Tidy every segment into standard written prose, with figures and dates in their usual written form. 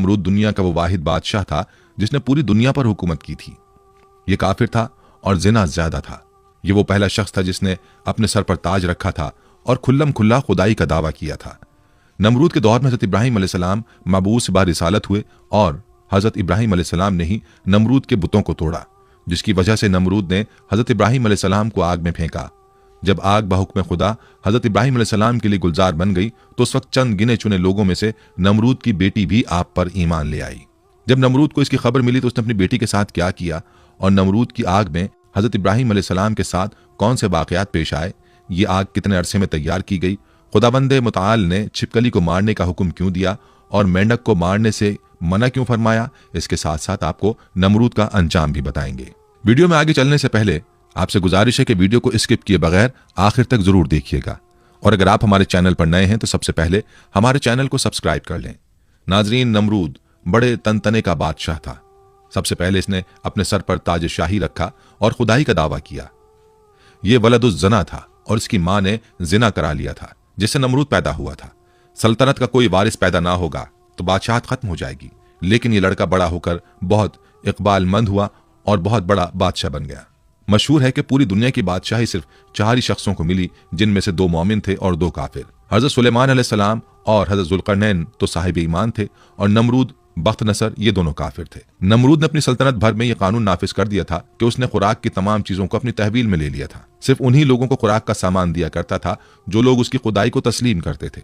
नमरूद दुनिया का वो वाहिद बादशाह था जिसने पूरी दुनिया पर हुकूमत की थी। ये काफिर था और जिना ज्यादा था। ये वो पहला शख्स था जिसने अपने सर पर ताज रखा था और खुल्लम खुल्ला खुदाई का दावा किया था। नमरूद के दौर में हजरत इब्राहिम अलैहिस्सलाम मबूस बा रिसालत हुए और हजरत इब्राहिम अलैहिस्सलाम ने ही नमरूद के बुतों को तोड़ा, जिसकी वजह से नमरूद ने हजरत इब्राहिम अलैहिस्सलाम को आग में फेंका। जब आग बहुक्म खुदा हजरत इब्राहिम अलैहिस्सलाम के लिए गुलजार बन गई तो उस वक्त चंद गिने चुने लोगों में से नमरूद की बेटी भी आप पर ईमान ले आई। जब नमरूद को इसकी खबर मिली तो उसने अपनी बेटी के साथ क्या किया और नमरूद की आग में हजरत इब्राहिम अलैहिस्सलाम के साथ कौन से वाकयात पेश आए, ये आग कितने अरसे में तैयार की गई, खुदाबंद मुताल ने छिपकली को मारने का हुक्म क्यों दिया और मेंढक को मारने से मना क्यों फरमाया, इसके साथ साथ आपको नमरूद का अंजाम भी बताएंगे। वीडियो में आगे चलने से पहले आपसे गुजारिश है कि वीडियो को स्किप किए बगैर आखिर तक जरूर देखिएगा और अगर आप हमारे चैनल पर नए हैं तो सबसे पहले हमारे चैनल को सब्सक्राइब कर लें। नाजरीन, नमरूद बड़े तनतने का बादशाह था। सबसे पहले इसने अपने सर पर ताज शाही रखा और खुदाई का दावा किया। यह वलदुज जना था और इसकी मां ने जिना करा लिया था जिससे नमरूद पैदा हुआ था। सल्तनत का कोई वारिस पैदा ना होगा तो बादशाहत खत्म हो जाएगी, लेकिन यह लड़का बड़ा होकर बहुत इकबालमंद हुआ और बहुत बड़ा बादशाह बन गया। मशहूर है कि पूरी दुनिया की बादशाही सिर्फ 4 ही शख्सों को मिली, जिनमें से 2 मोमिन थे और 2 काफिर। हजरत सुलेमान अलैहिस्सलाम और हजरत जुल्करनैन तो साहिब ईमान थे और नमरूद बख्त नसर ये दोनों काफिर थे। नमरूद ने अपनी सल्तनत भर में यह कानून नाफिज कर दिया था कि उसने खुराक की तमाम चीजों को अपनी तहवील में ले लिया था। सिर्फ उन्हीं लोगों को खुराक का सामान दिया करता था जो लोग उसकी खुदाई को तस्लीम करते थे।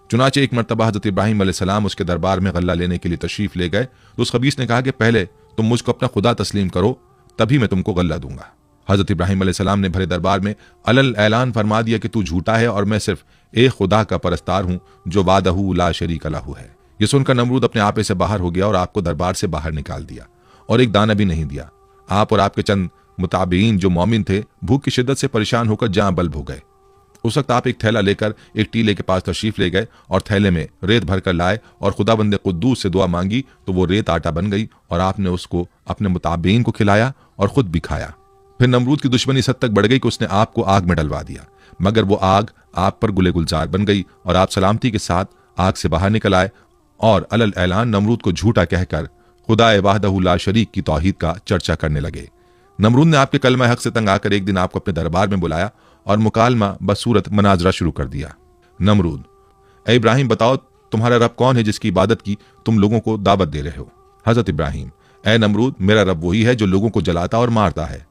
चुनाचे एक मरतबा हजरत इब्राहिम अलैहिस्सलाम उसके दरबार में गल्ला लेने के लिए तशरीफ ले गए तो उस खबीस ने कहा कि पहले तुम मुझको अपना खुदा तस्लीम करो, तभी मैं तुमको गल्ला दूंगा। हजरत इब्राहिम अलैहिस्सलाम ने भरे दरबार में अलल ऐलान फरमा दिया कि तू झूठा है और मैं सिर्फ एक खुदा का परस्तार हूं जो वादहू ला शरीक लहू है। यह सुनकर नमरूद अपने आपे से बाहर हो गया और आपको दरबार से बाहर निकाल दिया और एक दाना भी नहीं दिया। आप और आपके चंद मुताबिईन जो मोमिन थे भूख की शिद्दत से परेशान होकर जाँ बल्ब हो गए। उस वक्त आप एक थैला लेकर एक टीले के पास तशरीफ ले गए और थैले में रेत भरकर लाए और खुदाबंद कुद्दूस से दुआ मांगी तो वो रेत आटा बन गई और आपने उसको अपने मुताबिईन को खिलाया और खुद भी खाया। फिर नमरूद की दुश्मनी इस हद तक बढ़ गई कि उसने आपको आग में डलवा दिया, मगर वो आग आप पर गुले गुलजार बन गई और आप सलामती के साथ आग से बाहर निकल आए और अलल ऐलान नमरूद को झूठा कहकर खुदा वाहदहू ला शरीक की तौहीद का चर्चा करने लगे। नमरूद ने आपके कलमा हक से तंग आकर एक दिन आपको अपने दरबार में बुलाया और मुकालमा बसूरत मनाजरा शुरू कर दिया। नमरूद, ए इब्राहिम, बताओ तुम्हारा रब कौन है जिसकी इबादत की तुम लोगों को दावत दे रहे हो। हजरत इब्राहिम, ए नमरूद, मेरा रब वही है जो लोगों को जलाता और मारता है।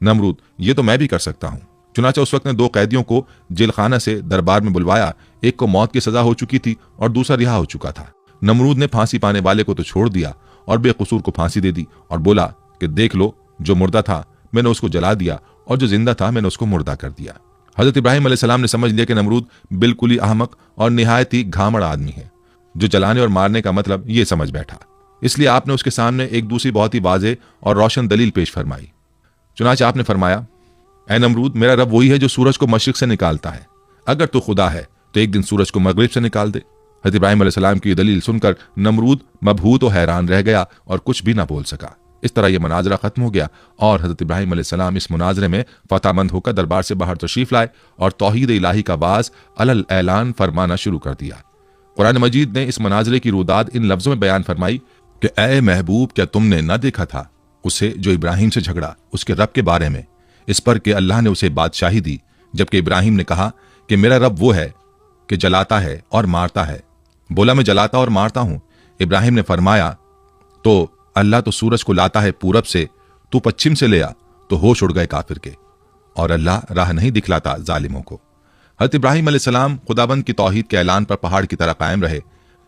नमरूद, ये तो मैं भी कर सकता हूं। चुनाचा उस वक्त ने 2 कैदियों को जेलखाना से दरबार में बुलवाया। एक को मौत की सजा हो चुकी थी और दूसरा रिहा हो चुका था। नमरूद ने फांसी पाने वाले को तो छोड़ दिया और बेकसूर को फांसी दे दी और बोला कि देख लो, जो मुर्दा था मैंने उसको जला दिया और जो जिंदा था मैंने उसको मुर्दा कर दिया। हजरत इब्राहिम अलैहिस्सलाम ने समझ लिया कि नमरूद बिल्कुल ही अहमक और निहायत ही घामड़ आदमी है जो जलाने और मारने का मतलब ये समझ बैठा। इसलिए आपने उसके सामने एक दूसरी बहुत ही वाज़ेह और रोशन दलील पेश फरमाई। चुनांचे आपने फरमाया, ऐ नमरूद, मेरा रब वही है जो सूरज को मशरिक से निकालता है। अगर तू खुदा है तो एक दिन सूरज को मगरिब से निकाल दे। हजरत इब्राहिम अलैहिस्सलाम की दलील सुनकर नमरूद मबहूत और हैरान रह गया और कुछ भी ना बोल सका। इस तरह यह मुनाजरा खत्म हो गया और हजरत इब्राहिम अलैहिस्सलाम इस मुनाजरे में फतहमंद होकर दरबार से बाहर तशरीफ लाए और तौहीद इलाही का बाज अलल ऐलान फरमाना शुरू कर दिया। कुरान मजीद ने इस मुनाजरे की रुदाद इन लफ्जों में बयान फरमाई कि ए महबूब, क्या तुमने न देखा था उसे जो इब्राहिम से झगड़ा उसके रब के बारे में, इस पर कि अल्लाह ने उसे बादशाही दी, जबकि इब्राहिम ने कहा कि मेरा रब वो है कि जलाता है और मारता है। बोला, मैं जलाता और मारता हूं। इब्राहिम ने फरमाया, तो अल्लाह तो सूरज को लाता है पूरब से, तू पश्चिम से ले आ। तो होश उड़ गए काफिर के और अल्लाह राह नहीं दिखलाता जालिमों को। हज़रत इब्राहिम अलैहिस्सलाम खुदाबंद की तौहीद के ऐलान पर पहाड़ की तरह कायम रहे,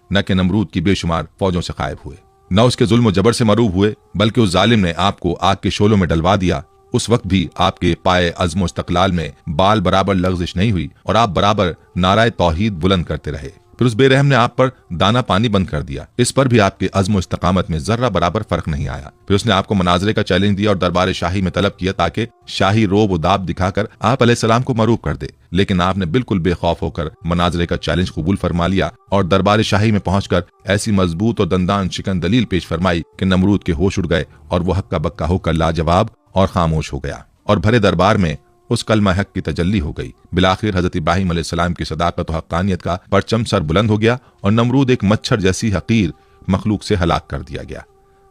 न कि नमरूद की बेशुमार फौजों से गायब हुए, न उसके जुल्म जबर से मरूब हुए, बल्कि उस जालिम ने आपको आग के शोलों में डलवा दिया। उस वक्त भी आपके पाए अज़्म इस्तक़लाल में बाल बराबर लग़ज़िश नहीं हुई और आप बराबर नाराए तौहीद बुलंद करते रहे। फिर उस बेरहम ने आप पर दाना पानी बंद कर दिया, इस पर भी आपके अज़्म इस्तकामत में जर्रा बराबर फर्क नहीं आया। फिर उसने आपको मनाजरे का चैलेंज दिया और दरबार शाही में तलब किया ताकि शाही रोब व दाब दिखाकर आप अलैहिस्सलाम को मरूब कर दे, लेकिन आपने बिल्कुल बेखौफ होकर मनाजरे का चैलेंज कबूल फरमा लिया और दरबार शाही में पहुंचकर ऐसी मजबूत और दंदान शिकन दलील पेश फरमाई कि नमरूद के होश उड़ गए और वो हक्का बक्का होकर लाजवाब और खामोश हो गया और भरे दरबार में उस कलमा हक की तजल्ली हो गई। बिलाखिर हजरत इब्राहिम अलैहिस्सलाम की सदाकत और हक्कानियत का परचम सर बुलंद हो गया और नमरूद एक मच्छर जैसी हकीर मखलूक से हलाक कर दिया गया।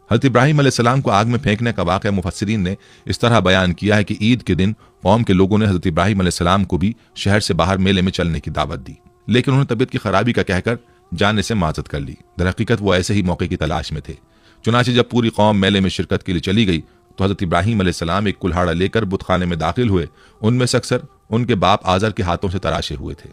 हज़रत इब्राहीम अलैहिस्सलाम को आग में फेंकने का वाक़या मुफस्सिरीन ने इस तरह बयान किया है कि ईद के दिन कौम के लोगों ने हज़रत इब्राहीम अलैहिस्सलाम को भी शहर से बाहर मेले में चलने की दावत दी, लेकिन उन्होंने तबीयत की खराबी का कहकर जाने से माजत कर ली। दरहकीकत वो ऐसे ही मौके की तलाश में थे। चुनांचे जब पूरी कौम मेले में शिरकत के लिए चली गई तो हज़रत इब्राहीम अलैहिस्सलाम एक कुल्हाड़ा लेकर बुतखाने में दाखिल हुए। उनमें से अक्सर उनके बाप आज़र के हाथों से तराशे हुए थे।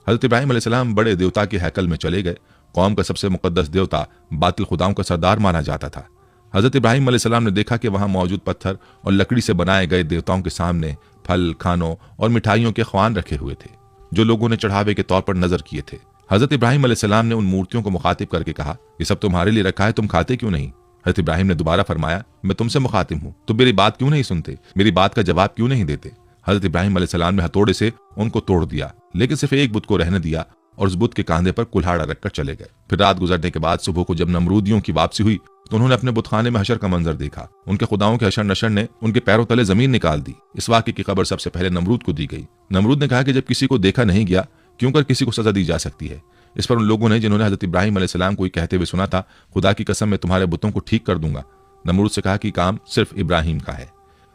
हज़रत इब्राहीम अलैहिस्सलाम बड़े देवता के हैकल में चले गए। कौम का सबसे मुकद्दस देवता बातिल खुदाओं का सरदार माना जाता था। हज़रत इब्राहीम अलैहिस्सलाम ने देखा कि वहां मौजूद पत्थर और लकड़ी से बनाए गए देवताओं के सामने फल, खानों और मिठाइयों के ख्वान रखे हुए थे जो लोगों ने चढ़ावे के तौर पर नजर किए थे। हज़रत इब्राहीम अलैहिस्सलाम ने उन मूर्तियों को मुखातिब करके कहा, ये सब तुम्हारे लिए रखा है, तुम खाते क्यों नहीं? हज़रत इब्राहीम ने दोबारा फरमाया, मैं तुमसे मुखातिब हूं, तुम मेरी बात क्यों नहीं सुनते, मेरी बात का जवाब क्यों नहीं देते? हज़रत इब्राहीम अलैहिस्सलाम ने हथौड़े से उनको तोड़ दिया, लेकिन सिर्फ एक बुत को रहने दिया और उस बुत के कांधे पर कुल्हाड़ा रखकर चले गए। फिर रात गुजरने के बाद सुबह को जब नमरूदियों की वापसी हुई तो उन्होंने अपने बुतखाने में हशर का मंजर देखा। उनके खुदाओं के हशर नशर ने उनके पैरों तले जमीन निकाल दी। इस वाक़े की खबर सबसे पहले नमरूद को दी गई। नमरूद ने कहा कि जब किसी को देखा नहीं गया, क्यों कर किसी को सजा दी जा सकती है? इस पर उन लोगों ने जिन्होंने हज़रत इब्राहीम अलैहिस्सलाम को कहते हुए सुना था, खुदा की कसम मैं तुम्हारे बुतों को ठीक कर दूंगा, नमरूद से कहा कि काम सिर्फ इब्राहीम का है।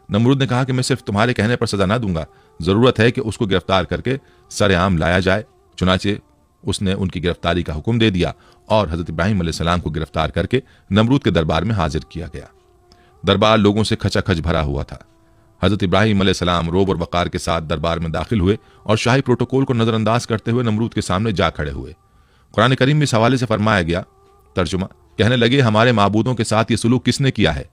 नमरूद ने कहा कि मैं सिर्फ तुम्हारे कहने पर सजा ना दूंगा, जरूरत है कि उसको गिरफ्तार करके सरेआम लाया जाए। चुनाचे उसने उनकी गिरफ्तारी का हुक्म दे दिया और हज़रत इब्राहीम अलैहिस्सलाम को गिरफ्तार करके नमरूद के दरबार में हाजिर किया गया। दरबार लोगों से खचाखच भरा हुआ था। हज़रत इब्राहीम अलैहिस्सलाम रोब और वक़ार के साथ दरबार में दाखिल हुए और शाही प्रोटोकॉल को नज़रअंदाज करते हुए नमरूद के सामने जा खड़े हुए। कुरान करीम में इस हवाले से फरमाया गया, तर्जुमा, कहने लगे, हमारे माबूदों के साथ ये सुलूक किसने किया है?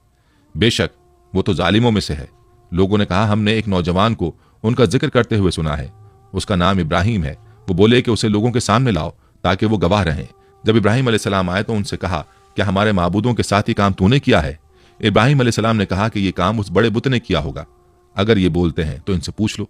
बेशक वो तो जालिमों में से है। लोगों ने कहा, हमने एक नौजवान को उनका जिक्र करते हुए सुना है, उसका नाम इब्राहीम है। वो बोले कि उसे लोगों के सामने लाओ ताकि वो गवाह रहें। जब इब्राहीम अलैहिस्सलाम आए तो उनसे कहा, क्या हमारे माबूदों के साथ ही काम तूने किया है? इब्राहीम अलैहिस्सलाम ने कहा कि ये काम उस बड़े बुत ने किया होगा। अगर ये बोलते हैं तो इनसे पूछ लो।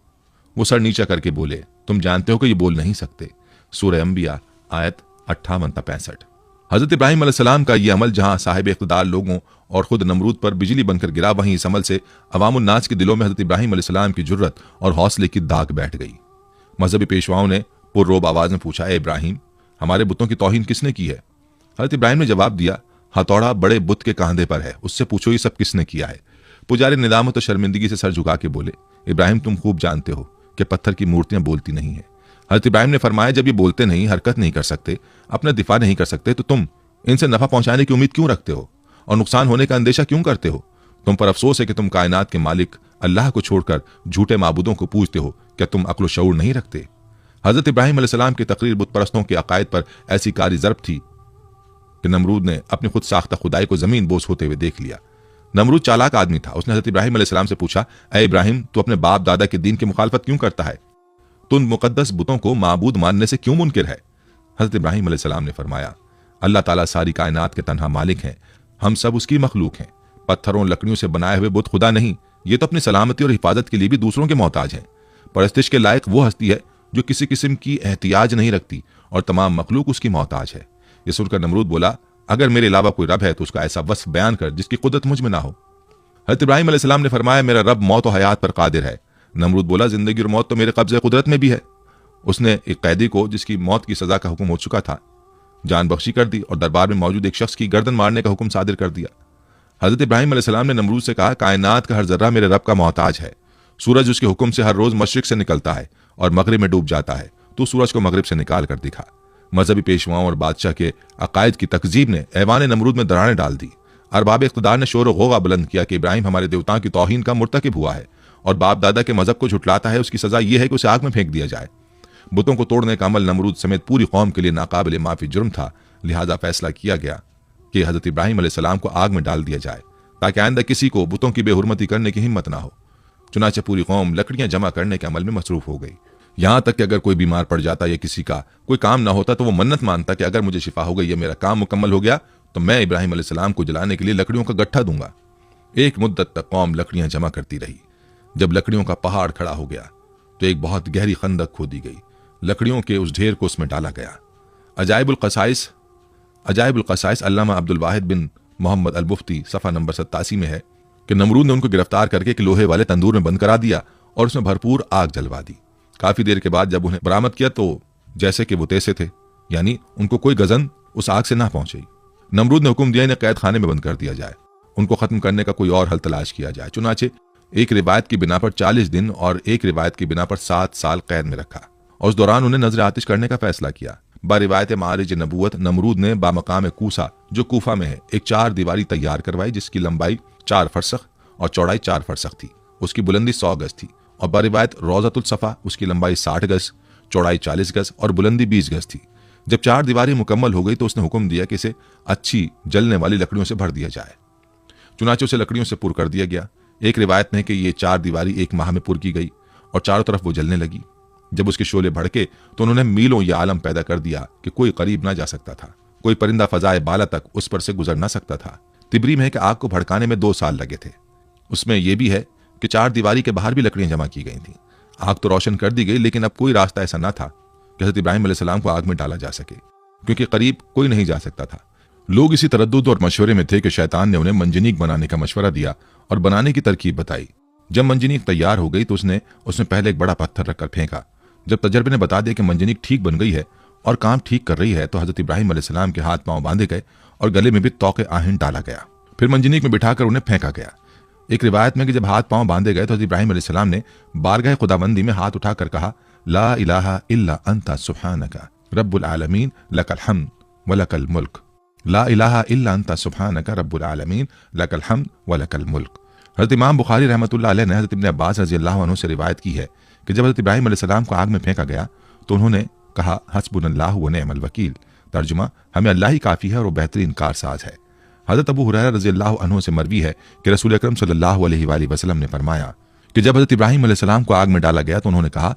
वो सर नीचा करके बोले, तुम जानते हो कि ये बोल नहीं सकते। सूरह अंबिया आयत 58-65। हज़रत इब्राहीम अलैहिस्सलाम का ये अमल जहां साहिब इक़्तिदार लोगों और खुद नमरूद पर बिजली बनकर गिरा, वहीं इस अमल से अवामुन नास के दिलों में हज़रत इब्राहीम अलैहिस्सलाम की जुर्रत और हौसले की दाग बैठ गई। मजहबी पेशवाओं ने पुररोब आवाज में पूछा, ए इब्राहीम, हमारे बुतों की तौहीन किसने की है? हज़रत इब्राहीम ने जवाब दिया, हथौड़ा बड़े बुत के कांधे पर है, उससे पूछो ये सब किसने किया है। पुजारी निदामत और शर्मिंदगी से सर झुका के बोले, इब्राहीम, तुम खूब जानते हो कि पत्थर की मूर्तियां बोलती नहीं है। हज़रत इब्राहीम ने फरमाया, जब ये बोलते नहीं, हरकत नहीं कर सकते, अपना दिफा नहीं कर सकते, तो तुम इनसे नफा पहुंचाने की उम्मीद क्यों रखते हो और नुकसान होने का अंदेशा क्यों करते हो? तुम पर अफसोस है कि तुम कायनात के मालिक अल्लाह को छोड़कर झूठे माबूदों को पूजते हो। क्या तुम अक्ल शऊर नहीं रखते? हज़रत इब्राहीम अलैहिस्सलाम की तकरीर बुत परस्तों के अकायद पर ऐसी कारी ज़रब थी कि नमरूद ने अपनी खुद साख्ता खुदाई को जमीन बोस होते हुए देख लिया। नमरूद चालाक आदमी था। उसने हज़रत इब्राहीम अलैहिस्सलाम से पूछा, ए इब्राहीम, तू अपने बाप दादा के दीन की मुखालफत क्यों करता है? तू उन मुकद्दस बुतों को माबूद मानने से क्यों मुनकिर है? हज़रत इब्राहीम अलैहिस्सलाम ने फरमाया, अल्लाह ताला सारी कायनात के तन्हा मालिक हैं, हम सब उसकी मखलूक हैं। पत्थरों लकड़ियों से बनाए हुए बुत खुदा नहीं, ये तो अपनी सलामती और हिफाजत के लिए भी दूसरों के मोहताज हैं। परस्तिश के लायक वो हस्ती है जो किसी किस्म की एहतियाज नहीं रखती और तमाम मखलूक उसकी मोहताज है। ये सुनकर नमरूद बोला, अगर मेरे अलावा कोई रब है तो उसका ऐसा वस्फ बयान कर जिसकी कुदरत मुझ में ना हो। हज़रत इब्राहीम अलैहिस्सलाम ने फरमाया, मेरा रब मौत और हयात पर कादिर है। नमरूद बोला, जिंदगी और मौत तो मेरे कब्ज़े कुदरत में भी है। उसने एक कैदी को, जिसकी मौत की सजा का हुक्म हो चुका था, जान बख्शी कर दी और दरबार में मौजूद एक शख्स की गर्दन मारने का हुक्म सादिर कर दिया। हज़रत इब्राहीम अलैहिस्सलाम ने नमरूद से कहा, कायनात का हर जर्रा मेरे रब का मोहताज है। सूरज उसके हुक्म से हर रोज मशरिक से निकलता है और मगरिब में डूब जाता है। तू सूरज को मगरिब से निकाल कर दिखा। मजहबी पेशवाओं और बादशाह के अकायद की तकजीब ने ऐवान नमरूद में दरारें डाल दी। अरबाब इक़्तिदार ने शोर गोगा बुलंद किया कि इब्राहीम हमारे देवताओं की तौहीन का मुर्तकिब हुआ है और बाप दादा के मजहब को झुटलाता है। उसकी सजा यह है कि उसे आग में फेंक दिया जाए। बुतों को तोड़ने का अमल नमरूद समेत पूरी कौम के लिए नाकाबिल माफी जुर्म था। लिहाजा फैसला किया गया कि हज़रत इब्राहीम अलैहिस्सलाम को आग में डाल दिया जाए ताकि आइंदा किसी को बुतों की बेहुरमती करने की हिम्मत ना हो। चुनाचे पूरी कौम लकड़ियां जमा करने के अमल में मसरूफ हो गई। यहां तक कि अगर कोई बीमार पड़ जाता या किसी का कोई काम ना होता तो वो मन्नत मानता कि अगर मुझे शिफा हो गई या मेरा काम मुकम्मल हो गया तो मैं इब्राहीम अलैहिस्सलाम को जलाने के लिए लकड़ियों का गट्ठा दूंगा। एक मुद्दत तक कौम लकड़ियां जमा करती रही। जब लकड़ियों का पहाड़ खड़ा हो गया तो एक बहुत गहरी खंदक खोदी गई। लकड़ियों के उस ढेर को उसमें डाला गया। अजाइबुल क़साइस अल्लामा अब्दुल वाहिद बिन मोहम्मद अल मुफ्ती सफ़ा नंबर 87 में है कि नमरूद ने उनको गिरफ्तार करके एक लोहे वाले तंदूर में बंद करा दिया और उसमें भरपूर आग जलवा दी। काफी देर के बाद जब उन्हें बरामद किया तो जैसे कि वो तैसे थे, यानी उनको कोई गजन उस आग से ना पहुंची। नमरूद ने हुक्म दिया इन्हें कैद खाने में बंद कर दिया जाए, उनको खत्म करने का कोई और हल तलाश किया जाए। चुनाचे एक रिवायत की बिना पर 40 दिन और एक रिवायत की बिना पर 7 साल कैद में रखा और उस दौरान उन्हें नजर आतिश करने का फैसला किया। बारिवायत मारिज नबूवत नमरूद ने बामकाम कूसा जो कूफा में है एक 4 दीवारी तैयार करवाई जिसकी लंबाई 4 फरसख और चौड़ाई 4 फरसख थी। उसकी बुलंदी 100 गज थी। और बारिवायत रोज़तुल सफ़ा उसकी लंबाई 60 गज, चौड़ाई 40 गज और बुलंदी 20 गज थी। जब 4 दीवारी मुकम्मल हो गई तो उसने हुक्म दिया कि इसे अच्छी जलने वाली लकड़ियों से भर दिया जाए। चुनाचे उसे लकड़ियों से पुर कर दिया गया। एक रिवायत में है कि ये 4 दीवारी 1 माह में पुर की गई और चारों तरफ वो जलने लगी। जब उसके शोले भड़के तो उन्होंने मीलों यह आलम पैदा कर दिया कि कोई करीब ना जा सकता था, कोई परिंदा फजाए बाला तक उस पर से गुजर ना सकता था। तिबरी में है कि आग को भड़काने में 2 साल लगे थे। उसमें यह भी है कि 4 दीवारी के बाहर भी लकड़ियां जमा की गई थी। आग तो रोशन कर दी गई लेकिन अब कोई रास्ता ऐसा ना था कि हज़रत इब्राहिम अलैहिस्सलाम को आग में डाला जा सके, क्योंकि करीब कोई नहीं जा सकता था। लोग इसी तरद्दुद और मशवरे में थे कि शैतान ने उन्हें मंजनीक बनाने का मशवरा दिया और बनाने की तरकीब बताई। जब मंजनीक तैयार हो गई तो उसने पहले एक बड़ा पत्थर रखकर फेंका। जब तजर्बे ने बता दिया कि मंजनीक ठीक बन गई है और काम ठीक कर रही है तो हज़रत इब्राहिम अलैहिस्सलाम के हाथ पांव बांधे गए और गले में भी तौक़े आहिन डाला गया। फिर मंजनीक में बिठाकर उन्हें फेंका गया। एक रिवायत में कि जब हाथ पांव बांधे गए तो हज़रत इब्राहिम अलैहिस्सलाम ने बारगाह खुदाबंदी में हाथ उठाकर कहा, ला इलाहा इल्ला अंता सुब्हानका रब्बुल आलमीन लकल हम्द व लकल मुल्क। ला इलाहा इल्ला अंता सुब्हानका रब्बुल आलमीन लकल हम्द व लकल मुल्क। हज़रत इमाम बुखारी रहमतुल्लाह अलैह ने हज़रत इब्न अब्बास रज़ियल्लाहु अन्हु से रिवायत की है कि जब हज़रत इब्राहिम अलैहिस्सलाम को आग में फेंका गया तो उन्होंने कहा, हस्बुनल्लाहु व निअमल वकील। तर्जुमा, हमें अल्लाह ही काफ़ी है और वो बेहतरीन कारसाज है। हज़रत अबू हुरैरा रज़ियल्लाहु अन्हु से मरवी है कि रसूल अकरम सल्लल्लाहु अलैहि वसल्लम ने फरमाया कि जब हज़रत इब्राहिम अलैहिस्सलाम को आग में डाला गया तो उन्होंने कहा,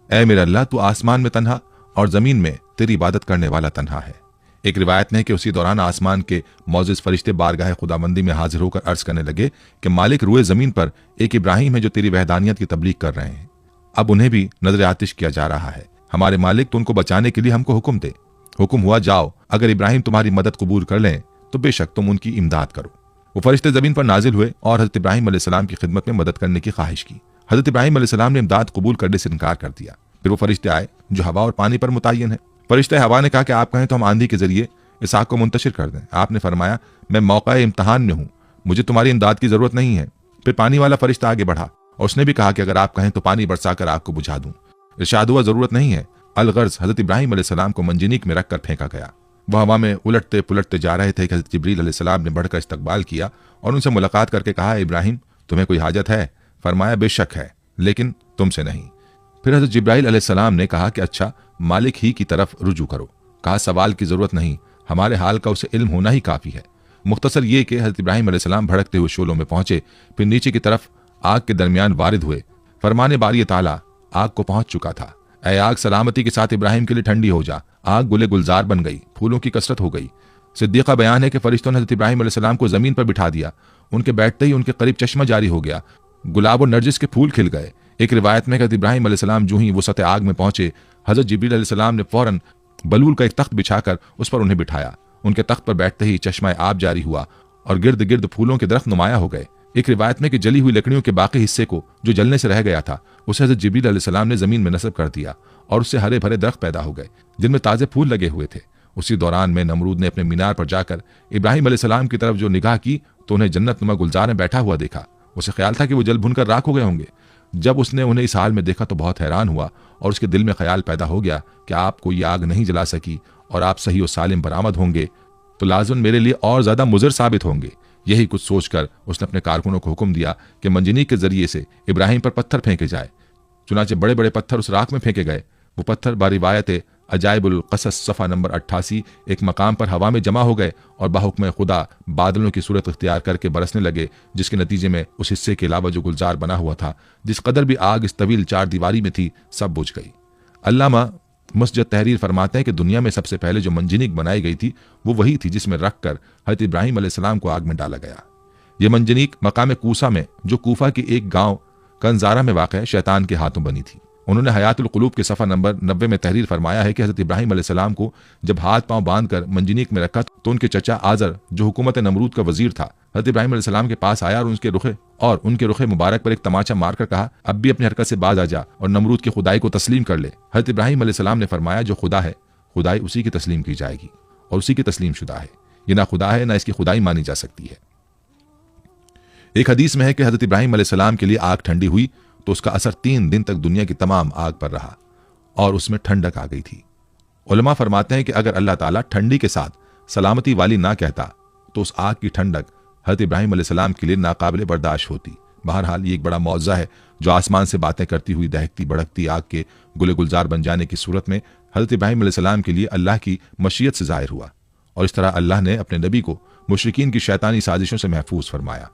ऐ मेरे अल्लाह, तू आसमान में तन्हा और ज़मीन में तेरी इबादत करने वाला तन्हा है। एक रिवायत में है कि उसी दौरान आसमान के मौजिज़ फरिश्ते बारगाह खुदाबंदी में हाजिर होकर अर्ज करने लगे कि मालिक, रुए ज़मीन पर एक इब्राहिम है जो तेरी वहदानियत की तबलीग कर रहे हैं। अब उन्हें भी नजर आतिश किया जा रहा है। हमारे मालिक, तो उनको बचाने के लिए हमको हुक्म दे। हुक्म हुआ, जाओ, अगर इब्राहिम तुम्हारी मदद कबूल कर लें तो बेशक तुम उनकी इमदाद करो। वो फरिश्ते ज़मीन पर नाजिल हुए और हज़रत इब्राहिम अलैहिस्सलाम की खिदमत में मदद करने की ख्वाहिश की। हज़रत इब्राहिम अलैहिस्सलाम ने इमदाद कबूल करने से इनकार कर दिया। फिर वो फरिश्ते आए जो हवा और पानी पर मुतय्यन है। फरिश्ते हवा ने कहा कि आप कहें तो हम आंधी के जरिए इस आग को मुंतशिर कर दें। आपने फरमाया, मैं मौका इम्तहान में हूँ, मुझे तुम्हारी इमदाद की जरूरत नहीं है। फिर पानी वाला फरिश्ता आगे बढ़ा और उसने भी कहा कि अगर आप कहें तो पानी बरसाकर आग को बुझा दूं। इरशाद हुआ, जरूरत नहीं है। अलगर्ज हज़रत इब्राहिम अलैहिस्सलाम को मंजनीक में रखकर फेंका गया। वह हवा में उलटते पुलटते जा रहे थे कि हज़रत जिब्रील अलैहिस्सलाम ने बढ़कर इस्तकबाल किया और उनसे मुलाकात करके कहा, इब्राहिम, तुम्हें कोई हाजत है? फरमाया, बेशक है, लेकिन तुमसे नहीं। फिर हज़रत जिब्राइल अलैहिस्सलाम ने कहा कि अच्छा, मालिक ही की तरफ रुजू करो। कहा, सवाल की जरूरत नहीं, हमारे हाल का उसे इल्म होना ही काफ़ी है। मुख्तसर ये कि हज़रत इब्राहिम अलैहिस्सलाम भड़कते हुए शोलों में पहुंचे, फिर नीचे की तरफ आग के दरमियान वारिद हुए। फरमाने बारी ताला आग को पहुंच चुका था, ऐ आग, सलामती के साथ इब्राहिम के लिए ठंडी हो जा। आग गुले गुलजार बन गई, फूलों की कसरत हो गई। सिद्दीक़ा बयान है कि फरिश्तों ने हज़रत इब्राहिम अलैहिस्सलाम को ज़मीन पर बिठा दिया। उनके बैठते ही उनके करीब चश्मा जारी हो गया, गुलाब और नरजिस के फूल खिल गए। एक रिवायत में हज़रत इब्राहिम अलैहिस्सलाम जो ही वसत आग में पहुंचे, हज़रत जिब्रील अलैहिस्सलाम ने फौरन बलूल का एक तख्त बिछाकर उस पर उन्हें बिठाया। उनके तख्त पर बैठते ही चश्मा आब जारी हुआ और गिर्द गिर्द फूलों के दरख्त नुमाया हो गए। एक रिवायत में कि जली हुई लकड़ियों के बाकी हिस्से को जो जलने से रह गया था उसे हज़रत जिब्रील अलैहिस्सलाम ने ज़मीन में नस्ब कर दिया और उससे हरे भरे दरख्त पैदा हो गए जिनमें ताज़े फूल लगे हुए थे। उसी दौरान में नमरूद ने अपने मीनार पर जाकर इब्राहिम अलैहिस्सलाम की तरफ जो निगाह की तो उन्हें जन्नतनुमा गुलजार में बैठा हुआ देखा। उसे ख्याल था कि वो जल भुनकर राख हो गए होंगे। जब उसने उन्हें इस हाल में देखा तो बहुत हैरान हुआ और उसके दिल में ख्याल पैदा हो गया कि आपको ये आग नहीं जला सकी और आप सही और सालिम बरामद होंगे तो लाज़िम मेरे लिए और ज्यादा मुज़र साबित होंगे। यही कुछ सोचकर उसने अपने कारकुनों को हुक्म दिया कि मंजनीक के जरिए से इब्राहिम पर पत्थर फेंके जाए। चुनाचे बड़े बड़े पत्थर उस राख में फेंके गए। वो पत्थर बारिवायत अजाइबुल क़सस सफ़ा नंबर 88 एक मकाम पर हवा में जमा हो गए और बाहुक्म खुदा बादलों की सूरत इख्तियार करके बरसने लगे, जिसके नतीजे में उस हिस्से के अलावा जो गुलजार बना हुआ था, जिस कदर भी आग इस तवील 4 दीवारी में थी, सब बुझ गई। अल्लामा मस्जिद तहरीर फरमाते हैं कि दुनिया में सबसे पहले जो मंजनीक बनाई गई थी वो वही थी जिसमें रखकर हज़रत इब्राहिम अलैहिस्सलाम को आग में डाला गया। यह मंजनीक मकाम कूसा में जो कूफा के एक गांव कंजारा में वाक़ शैतान के हाथों बनी थी। उन्होंने हयातुल क़ुलूब के सफ़ा नंबर 90 में तहरीर फरमाया है कि हज़रत इब्राहिम अलैहिस्सलाम को जब हाथ पांव बांधकर मंजनीक में रखा तो उनके चचा आज़र जो हुकूमत नमरूद का वजीर था हज़रत इब्राहिम अलैहिस्सलाम के पास आया और उनके रुखे मुबारक पर एक तमाचा मारकर कहा, अब भी अपनी हरकत से बाज आ जा और नमरूद की खुदाई को तस्लीम कर ले। हज़रत इब्राहिम अलैहिस्सलाम ने फरमाया, जो खुदा है खुदाई उसी की तस्लीम की जाएगी और उसी की तस्लीम शुदा है। ये ना खुदा है, ना इसकी खुदाई मानी जा सकती है। एक हदीस में है कि हजरत इब्राहिम अलैहिस्सलाम के लिए आग ठंडी हुई तो उसका असर 3 दिन तक दुनिया की तमाम आग पर रहा और उसमें ठंडक आ गई थी। उलमा फरमाते हैं कि अगर अल्लाह ताला ठंडी के साथ सलामती वाली ना कहता तो उस आग की ठंडक हजरत इब्राहिम अलैहिस्सलाम के लिए नाकाबिले बर्दाश्त होती। बहरहाल ये एक बड़ा मौजज़ा है जो आसमान से बातें करती हुई दहकती भड़कती आग के गुले गुलजार बन जाने की सूरत में हजरत इब्राहिम अलैहिस्सलाम के लिए अल्लाह की मशीयत से ज़ाहिर हुआ और इस तरह अल्लाह ने अपने नबी को मुशरिकीन की शैतानी साजिशों से महफूज फरमाया।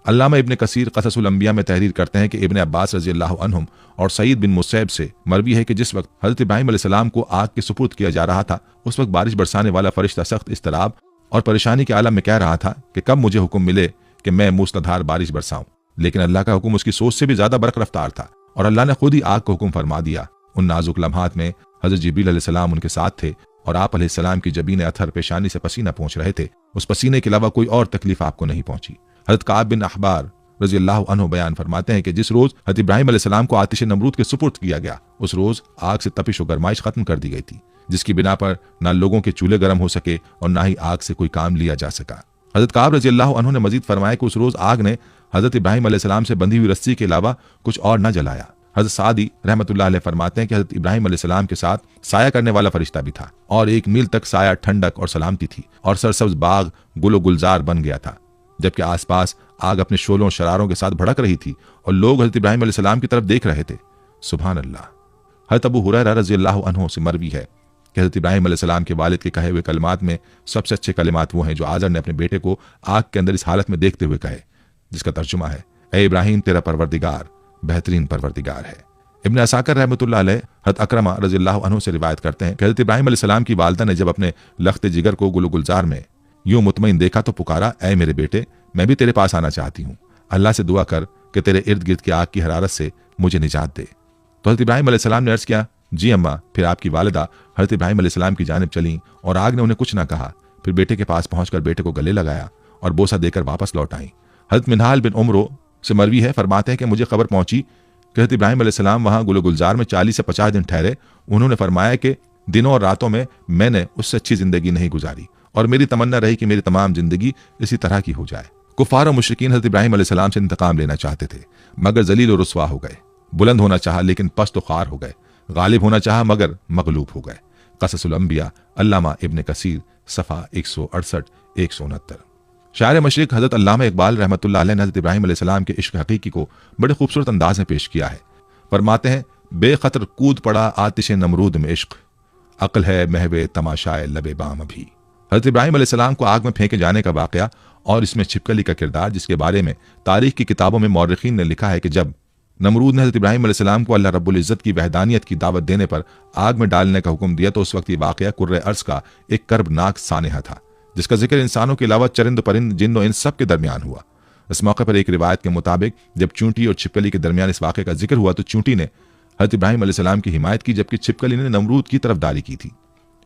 अल्लामा इब्न कसीर क़ससुल अंबिया में तहरीर करते हैं कि इब्न अब्बास रज़ियल्लाहु अन्हुम और सईद बिन मुसैब से मरवी है कि जिस वक्त हजरत इब्राहिम अलैहिस्सलाम को आग के सुपुर्द किया जा रहा था उस वक्त बारिश बरसाने वाला फरिश्ता सख्त इस्तराब और परेशानी के आलम में कह रहा था कि कब मुझे हुक्म मिले कि मैं मूसलाधार बारिश बरसाऊं, लेकिन अल्लाह का हुक्म उसकी सोच से भी ज्यादा बरक रफ्तार था और अल्लाह ने खुद ही आग को हुक्म फरमा दिया। उन नाजुक लम्हात में हजरत जिब्रील अलैहिस्सलाम उनके साथ थे और आप अलैहिस्सलाम की जबीन अथर पेशानी से पसीना पहुंच रहे थे। उस पसीने के अलावा कोई और तकलीफ आपको नहीं पहुंची। हजरत काब बिन अहबार रज़ियल्लाहु अन्हु बयान फरमाते हैं कि जिस रोज हजरत इब्राहिम अलैहिस्सलाम को आतिश नमरूद के सुपुर्द किया गया उस रोज आग से तपिश और गरमाइश खत्म कर दी गई थी, जिसकी बिना पर ना लोगों के चूल्हे गर्म हो सके और ना ही आग से कोई काम लिया जा सका। हजरत काब रज़ियल्लाहु अन्हु ने मजीद फरमाया कि उस रोज आग ने हजरत इब्राहिम अलैहिस्सलाम से बंधी हुई रस्सी के अलावा कुछ और न जलाया। हजरत सादी रहमतुल्लाह अलैह फरमाते हैं कि हजरत इब्राहिम अलैहिस्सलाम के साथ साया करने वाला फरिश्ता भी था और 1 मील तक साया ठंडक और सलामती थी और सरसब्ज बाग गुलो गुलजार बन गया था, जबकि आसपास आग अपने शोलों और शरारों के साथ भड़क रही थी और लोग हजरत इब्राहिम अलैहिस्सलाम की तरफ देख रहे थे। सुभान अल्लाह। हजरत अबू हुरैरा रज़ियल्लाहु अन्हु से मरवी है कि हजरत इब्राहिम अलैहिस्सलाम के वालिद के कहे हुए कलिमात में सबसे अच्छे कलिमात वो हैं जो आज़र ने अपने बेटे को आग के अंदर इस हालत में देखते हुए कहे, जिसका तर्जुमा है, ए इब्राहिम तेरा परवरदिगार बेहतरीन परवरदिगार है। इब्न असाकर रहमतुल्लाह अलैह हजरत अकरमा रज़ियल्लाहु अन्हु से रिवायत करते हैं कि हजरत इब्राहिम अलैहिस्सलाम की वालिदा ने जब अपने लख्त जिगर को गुलो गुलजार में यूं मुतमईन देखा तो पुकारा, ऐ मेरे बेटे मैं भी तेरे पास आना चाहती हूँ, अल्लाह से दुआ कर कि तेरे इर्द गिर्द की आग की हरारत से मुझे निजात दे। तो हजरत इब्राहिम अलैहिस्सलाम ने अर्ज किया, जी अम्मा। फिर आपकी वालिदा हजरत इब्राहिम अलैहिस्सलाम की जानिब चली और आग ने उन्हें कुछ ना कहा। फिर बेटे के पास पहुंचकर बेटे को गले लगाया और बोसा देकर वापस लौट आई। हजरत मिनहाल बिन उमरो से मरवी है, फरमाते हैं कि मुझे खबर पहुंची कि हजरत इब्राहिम अलैहिस्सलाम वहां गुलो गुलजार में 40 से 50 दिन ठहरे। उन्होंने फरमाया कि दिनों और रातों में मैंने उससे अच्छी जिंदगी नहीं गुजारी और मेरी तमन्ना रही कि मेरी तमाम जिंदगी इसी तरह की हो जाए। कुफार और मुशरिकीन हजरत इब्राहिम अलैहिस्सलाम से इंतकाम लेना चाहते थे मगर जलील और रुस्वा हो गए। बुलंद होना चाहा लेकिन पस्त ख्वार हो गए। गालिब होना चाहा मगर मगलूब हो गए। क़ससुल अंबिया अल्लामा इब्न कसीर सफ़ा 168-169। शायर मशरिक हजरत अल्लामा इकबाल रहमतुल्लाह अलैह ने हजरत इब्राहिम अलैहिस्सलाम के इश्क हकीकी को बड़े खूबसूरत अंदाज में पेश किया है। फरमाते हैं, बेखतर कूद पड़ा आतिश नमरूद में इश्क, अक्ल है महवे तमाशाए लबे बाम अभी। हजरत इब्राहिम अलैहिस्सलाम को आग में फेंके जाने का वाकया और इसमें छिपकली का किरदार, जिसके बारे में तारीख की किताबों में मौरखीन ने लिखा है कि जब नमरूद ने हजरत इब्राहिम अलैहिस्सलाम को अल्लाह रब्बुल इज़्ज़त की वहदानियत की दावत देने पर आग में डालने का हुक्म दिया तो उस वक्त ये वाकया कुर्रे अर्ज़ का एक कर्बनाक सानेहा था, जिसका जिक्र इंसानों के अलावा चरिंद परिंद जिन्न और इंस सब के दरमियान हुआ। इस मौके पर एक रिवायत के मुताबिक जब चूंटी और छिपकली के दरमियान इस वाक़े का जिक्र हुआ तो चूंटी ने हजरत इब्राहिम अलैहिस्सलाम की हिमायत की, जबकि छिपकली ने नमरूद की तरफदारी की थी।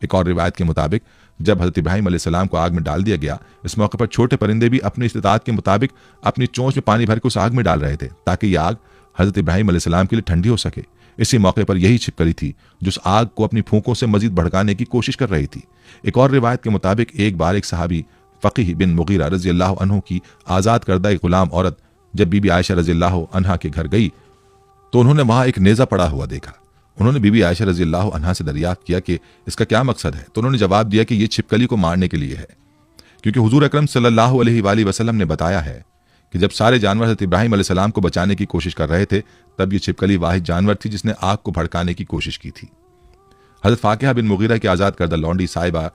एक और रिवायत के मुताबिक जब हजरत इब्राहिम अलैहिस्सलाम को आग में डाल दिया गया, इस मौके पर छोटे परिंदे भी अपनी इस्तिताअत के मुताबिक अपनी चोंच में पानी भर के उस आग में डाल रहे थे ताकि यह आग हजरत इब्राहिम अलैहिस्सलाम के लिए ठंडी हो सके। इसी मौके पर यही छिपकली थी जो उस आग को अपनी फूंकों से मजीद भड़काने की कोशिश कर रही थी। एक और रिवायत के मुताबिक एक बार एक सहाबी फ़क़ीह बिन मुगीरा रज़ियल्लाहु अन्हु की आज़ाद करदा एक गुलाम औरत जब बीबी आयशा रज़ियल्लाहु अन्हा के घर गई तो उन्होंने वहां एक नेज़ा पड़ा हुआ देखा। उन्होंने बीबी आयशा रज़ियल्लाहु अन्हा से दरियाफ्त किया कि इसका क्या मकसद है, तो उन्होंने जवाब दिया कि यह छिपकली को मारने के लिए है, क्योंकि हुजूर अकरम सल्लल्लाहु अलैहि वसल्लम ने बताया है कि जब सारे जानवर हज़रत इब्राहिम अलैहिस्सलाम को बचाने की कोशिश कर रहे थे तब ये छिपकली वाहिद जानवर थी जिसने आग को भड़काने की कोशिश की थी। हज़रत फ़ाकिहा बिन मुगीरा की आज़ाद करदा लौंडी साहिबा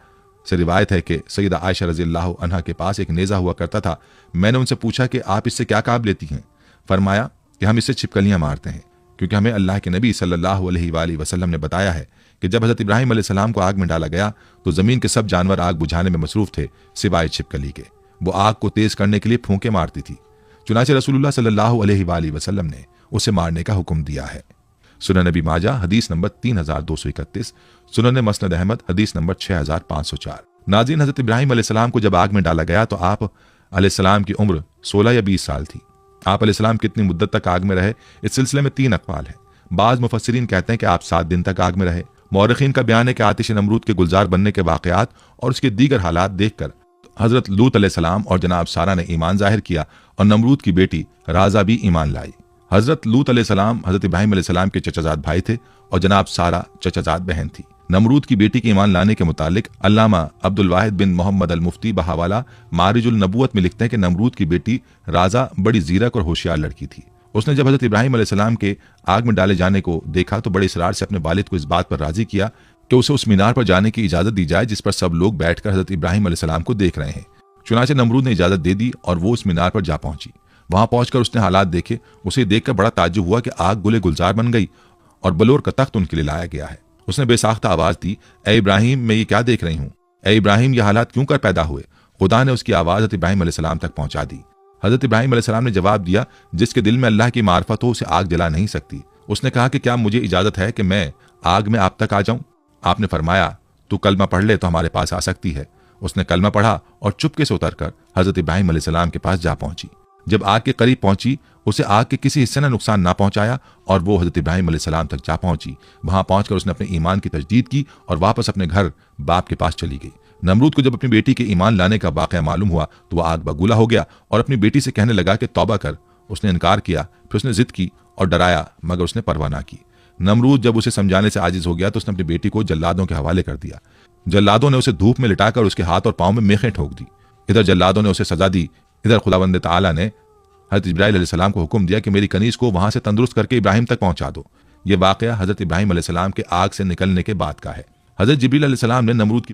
से रिवायत है कि सैयदा आयशा रज़ियल्लाहु अन्हा के पास एक नेज़ा हुआ करता था। मैंने उनसे पूछा कि आप इससे क्या काम लेती हैं? फरमाया कि हम इससे छिपकलियां मारते हैं, क्योंकि हमें अल्लाह के नबी सल्लल्लाहु अलैहि वसल्लम ने बताया है कि जब हज़रत इब्राहिम अलैहिस्सलाम को आग में डाला गया तो ज़मीन के सब जानवर आग बुझाने में मसरूफ़ थे सिवाय छिपकली के। वो आग को तेज़ करने के लिए फूंके मारती थी, चुनांचे रसूलुल्लाह सल्लल्लाहु अलैहि वसल्लम ने उसे मारने का हुक्म दिया है। सुनन नबी माजा हदीस नंबर 3231, सुनन मसनद अहमद हदीस नंबर 6504। नाज़रीन, हज़रत इब्राहिम अलैहिस्सलाम को जब आग में डाला गया तो आप अलैहिस्सलाम की उम्र 16 या 20 साल थी। आप अलैहिस्सलाम कितनी मुद्दत तक आग में रहे, इस सिलसिले में 3 अक़वाल हैं। बाज़ मुफस्सिरीन कहते हैं कि आप 7 दिन तक आग में रहे। मौरखीन का बयान है कि आतिश नमरूद के गुलजार बनने के वाक़यात और उसके दीगर हालात देखकर हजरत लूत अलैहिस्सलाम और जनाब सारा ने ईमान जाहिर किया और नमरूद की बेटी राजा भी ईमान लाई। हजरत लूत अलैहिस्सलाम हजरत इब्राहिम अलैहिस्सलाम के चचाजाद भाई थे और जनाब सारा चचाजाद बहन थी। नमरूद की बेटी के ईमान लाने के मुतालिक अल्लामा अब्दुल वाहिद बिन मोहम्मद अल मुफ्ती बहावाला मारिजुल नबूवत में लिखते हैं कि नमरूद की बेटी राजा बड़ी जीरक और होशियार लड़की थी। उसने जब हजरत इब्राहिम अलैहिस्सलाम के आग में डाले जाने को देखा तो बड़े इसरार से अपने वालिद को इस बात पर राजी किया कि उसे उस मीनार पर जाने की इजाजत दी जाए जिस पर सब लोग बैठकर हजरत इब्राहिम अलैहिस्सलाम को देख रहे हैं। चुनाचे नमरूद ने इजाजत दे दी और वो उस मीनार पर जा पहुंची। वहां पहुंचकर उसने हालात देखे। उसे देखकर बड़ा ताज्जुब हुआ कि आग गुले गुलजार बन गई और बलोर का तख्त उनके लिए लाया गया है। उसने बेसाख्ता आवाज दी, ए इब्राहिम, मैं ये क्या देख रही हूँ? ए इब्राहिम, ये हालात क्यों कर पैदा हुए? खुदा ने उसकी आवाज हजरत इब्राहिम अलैहिस्सलाम तक पहुंचा दी। हजरत इब्राहिम अलैहिस्सलाम ने जवाब दिया, जिसके दिल में अल्लाह की मार्फत हो उसे आग जला नहीं सकती। उसने कहा कि क्या मुझे इजाजत है कि मैं आग में आप तक आ जाऊं? आपने फरमाया, तू कलमा पढ़ ले तो हमारे पास आ सकती है। उसने कलमा पढ़ा और चुपके से उतरकर हजरत इब्राहिम अलैहिस्सलाम के पास जा पहुंची। जब आग के करीब पहुंची उसे आग के किसी हिस्से ने नुकसान ना पहुंचाया और वो हजरत इब्राहिम अलैहिस्सलाम तक जा पहुंची। वहां पहुंचकर उसने अपने ईमान की तजदीद की और वापस अपने घर बाप के पास चली गई। नमरूद को जब अपनी बेटी के ईमान लाने का वाक़या मालूम हुआ तो वह आग बगूला हो गया और अपनी बेटी से कहने लगा कि तौबा कर। उसने इनकार किया, फिर उसने जिद की और डराया, मगर उसने परवाह ना की। नमरूद जब उसे समझाने से आजिज हो गया तो उसने अपनी बेटी को जल्लादों के हवाले कर दिया। जल्लादों ने उसे धूप में लिटाकर उसके हाथ और पांव में मेखें ठोक दी। इधर जल्लादों ने उसे सजा दी, इधर खुदावंद ताला ने हजरत इब्राहिम अलैहिस्सलाम को हुक्म दिया कि मेरी कनीज को वहां से तंदुरुस्त करके इब्राहिम तक पहुंचा दो। यह वाकया हजरत इब्राहिम अलैहिस्सलाम के आग से निकलने के बाद का है। हजरत जिब्रील अलैहिस्सलाम ने नमरूद की